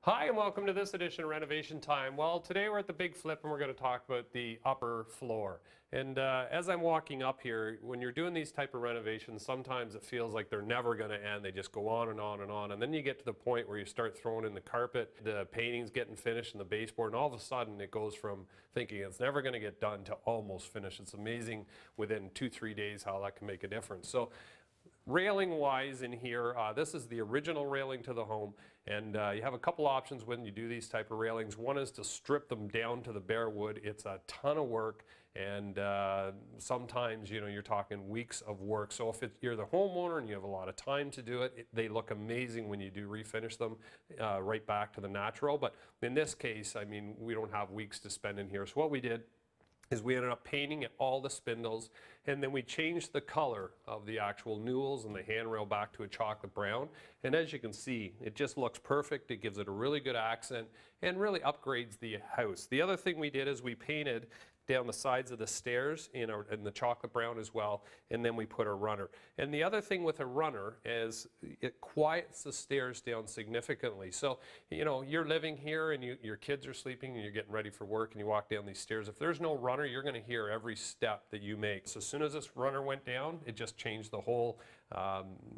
Hi, and welcome to this edition of Renovation Time. Well, today we're at the Big Flip and we're going to talk about the upper floor. And as I'm walking up here, when you're doing these type of renovations, sometimes it feels like they're never going to end. They just go on and on and on. And then you get to the point where you start throwing in the carpet, the painting's getting finished, and the baseboard, and all of a sudden it goes from thinking it's never going to get done to almost finished. It's amazing within 2-3 days how that can make a difference. So railing wise in here, this is the original railing to the home, and you have a couple options when you do these type of railings. One is to strip them down to the bare wood. It's a ton of work, and sometimes you're talking weeks of work. So if you're the homeowner and you have a lot of time to do it, they look amazing when you do refinish them right back to the natural. But in this case, I mean, we don't have weeks to spend in here. So what we did is we ended up painting all the spindles, and then we changed the color of the actual newels and the handrail back to a chocolate brown. And as you can see, it just looks perfect. It gives it a really good accent and really upgrades the house. The other thing we did is we painted down the sides of the stairs in the chocolate brown as well, and then we put a runner. And the other thing with a runner is it quiets the stairs down significantly. So you're living here and your kids are sleeping and you're getting ready for work and you walk down these stairs. If there's no runner, you're going to hear every step that you make. So as soon as this runner went down, it just changed the whole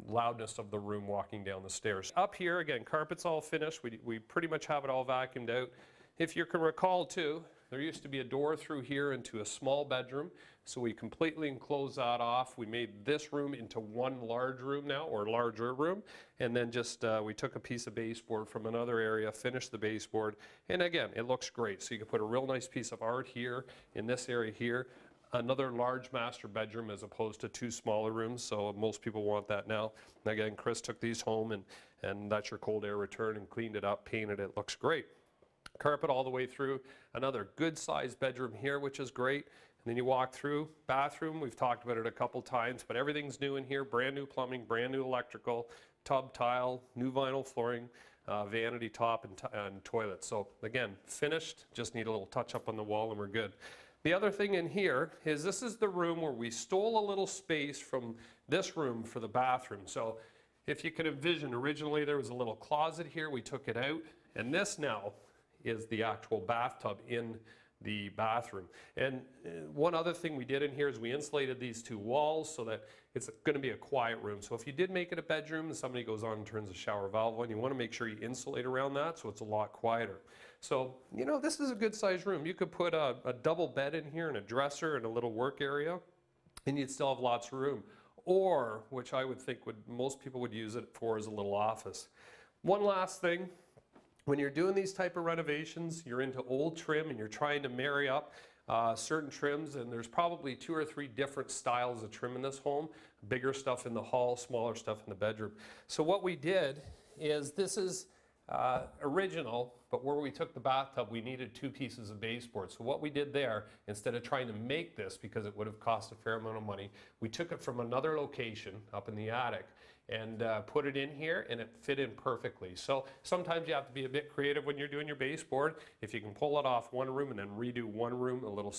loudness of the room walking down the stairs. Up here, again, carpet's all finished. We pretty much have it all vacuumed out. If you can recall too, there used to be a door through here into a small bedroom, so we completely enclosed that off. We made this room into one large room now, or larger room, and then just we took a piece of baseboard from another area, finished the baseboard, and again, it looks great. So you can put a real nice piece of art here, in this area here, another large master bedroom as opposed to two smaller rooms, so most people want that now. And again, Chris took these home, and that's your cold air return, and cleaned it up, painted it, looks great. Carpet all the way through, another good sized bedroom here, which is great. And then you walk through, bathroom, we've talked about it a couple times, but everything's new in here, brand new plumbing, brand new electrical, tub tile, new vinyl flooring, vanity top and toilet. So again, finished, just need a little touch up on the wall and we're good. The other thing in here is this is the room where we stole a little space from this room for the bathroom. So if you can envision, originally there was a little closet here, we took it out, and this now is the actual bathtub in the bathroom. And one other thing we did in here is we insulated these two walls so that it's going to be a quiet room. So if you did make it a bedroom and somebody goes on and turns the shower valve on, you want to make sure you insulate around that so it's a lot quieter. So, this is a good sized room. You could put a double bed in here and a dresser and a little work area, and you'd still have lots of room. Or, which I would think most people would use it for, as a little office. One last thing. When you're doing these type of renovations, you're into old trim and you're trying to marry up certain trims, and there's probably 2 or 3 different styles of trim in this home. Bigger stuff in the hall, smaller stuff in the bedroom. So what we did is, this is original, but where we took the bathtub, we needed 2 pieces of baseboard. So what we did there, instead of trying to make this, because it would have cost a fair amount of money, we took it from another location up in the attic and put it in here, and it fit in perfectly. So sometimes you have to be a bit creative when you're doing your baseboard. If you can pull it off one room and then redo one room, a little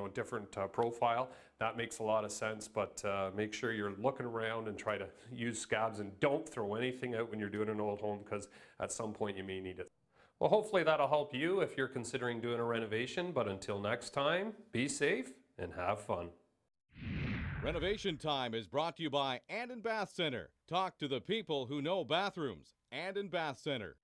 different profile, that makes a lot of sense. But make sure you're looking around and try to use scabs, and don't throw anything out when you're doing an old home, because at some point you may need it. Well, hopefully that'll help you if you're considering doing a renovation. But until next time, be safe and have fun. Renovation Time is brought to you by Andon Bath Center. Talk to the people who know bathrooms. Andon Bath Center.